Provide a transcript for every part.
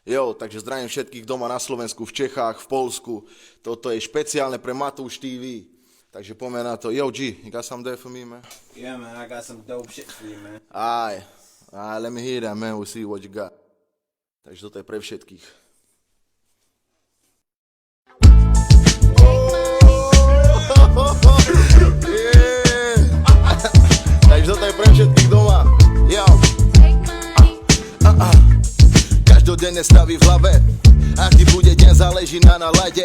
Jo, takže zdravím všetkých doma na Slovensku, v Čechách, v Polsku. Toto je špeciálne pre Matúš TV. Takže poďme na to. Yo, G, you got something there for me, man? Yeah, man, I got some dope shit for you, man. Alright, let me hear that, man. We'll see what you got. Takže toto je pre všetkých. Yeah. Takže toto je pre všetkých doma. Yo. Každodenne staví v hlave, aký bude deň, záleží na nalade.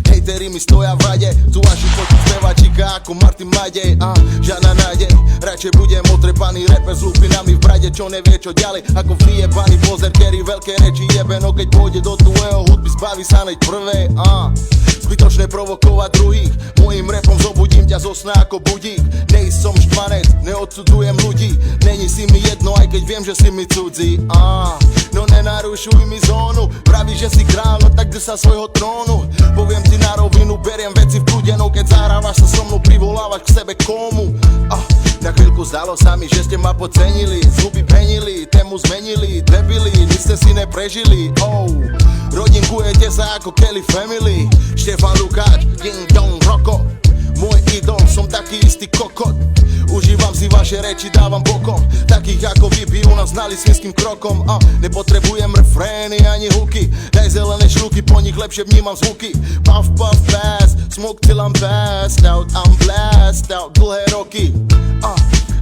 Hejteri mi stoja v rade, tu vaši počuť spevačika ako Martin Madej. Žiadna nádej, radšej budem otrepaný reper s lupinami v brade, čo nevie čo ďalej, ako vyjebaný pozerkery, veľké reči jebeno, keď pôjde do tvojho hudby, zbaví sa hneď prvej. Zbytočné provokovať druhých, mojim repom zobudím ťa zo sna ako budík. Nej som štvanec, neodsudzujem ľudí, není si mi jedno, aj keď viem, že si mi cudzí. No nenarušuj mi zónu, pravíš, že si král, no tak sa svojho trónu. Poviem ti na rovinu, beriem veci v kľude, no keď zahrávaš sa so mnou, privolávaš k sebe komu. Na chvíľku zdalo sa mi, že ste ma podcenili, zuby penili, tému zmenili, debili, vy ste si neprežili. Rodinkujete sa ako Kelly Family, Štefan Lukáč, Ding Dong Roko. Môj idol, som taký istý kokot. Užívam si vaše reči, dávam bokom. Takých ako vy by u nás znali svinským krokom. Nepotrebujem refrény ani huky, daj zelené šľuky, po nich lepšie vnímam zvuky. Puff puff pass, smoke till I'm passed out, I'm blast out, dlhé roky.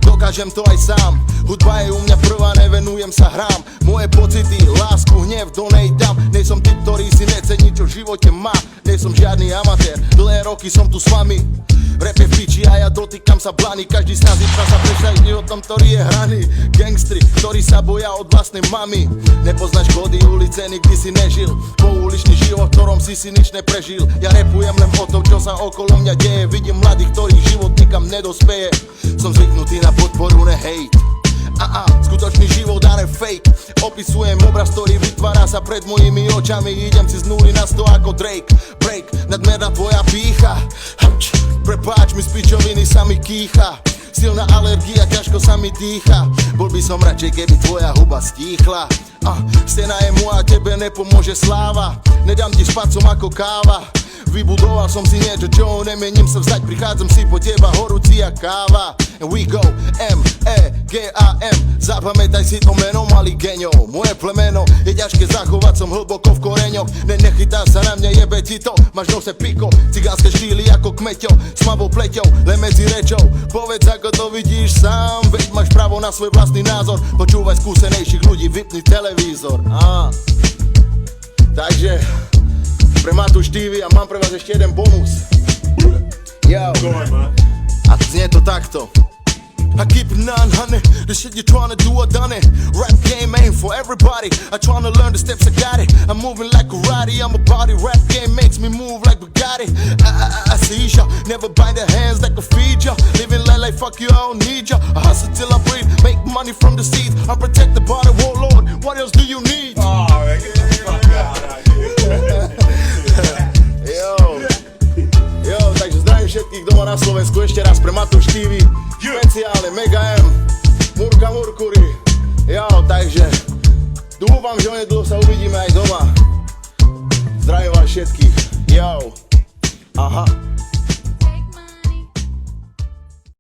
Dokážem to aj sám, hudba je u mňa prvá, nevenujem sa hrám. Moje pocity, lásku, hnev, do nej dám. Nej som typ, ktorý si necení, čo v živote má. Nej som žiadny amatér, dlhé roky som tu s vami. Rap je v piči a ja dotýkam sa blany. Každý snaží sa prešľať o tom, ktorý je hraný. Gangstri, ktorí sa boja od vlastnej mamy. Nepoznáš kódy ulice, nikdy si nežil pouličný život, v ktorom si nič neprežil. Ja rapujem len o tom, čo sa okolo mňa deje. Vidím mladých, ktorých život nikam nedospeje. Som zvyknutý na podporu, ne hejt. Skutočný život a ne fake. Opisujem obraz, ktorý vytvára sa pred mojimi očami. Idem si z nuly na 100 ako Drake. Break, nadmerná tvoja pýcha. Prepáč mi, z pičoviny sa mi kýcha. Silná alergia, ťažko sa mi dýcha. Bol by som radšej, keby tvoja huba stíchla. Stena je moja, tebe nepomôže sláva. Nedám ti spať, som ako káva. Vybudoval som si niečo, čo nemením sa vzdať. Prichádzam si po teba, horúci jak káva. And we go, M-E-G-A-M. Zapamätaj si to meno, malý genio. Moje plemeno je ťažké zachovať, som hlboko v koreňoch. Nechytá sa na mne, jebe ti to. Máš nose piko, cigánske štýly ako kmeťo. S tmavou pleťou, len medzi rečou. Povedz, ako to vidíš sám. Veď máš právo na svoj vlastný názor. Počúvaj skúsenejších ľudí, vypni televízor. Takže pre Matúš TV a mám pre vás ešte jeden bonus. Yo. A znie to takto. I keep it 900, the shit you're tryna do, I done it. Rap game ain't for everybody, I tryna learn the steps, I got it. I'm moving like karate, I'm a body. Rap game makes me move like Bugatti. I see ya, never bind the hands that can feed ya. Living like fuck you, I don't need ya. I hustle till I breathe, make money from the seeds. I protect the body, warlord, what else do you need? Man, get the fuck out of here. Yo, takže zdravím všetkých doma na Slovensku, ešte raz pre Matúš TV. Špeciálne Mega M, Murka Murkuri. Jo, takže dúfam, že onedlho sa uvidíme aj doma. Zdravím vás všetkých. Yo.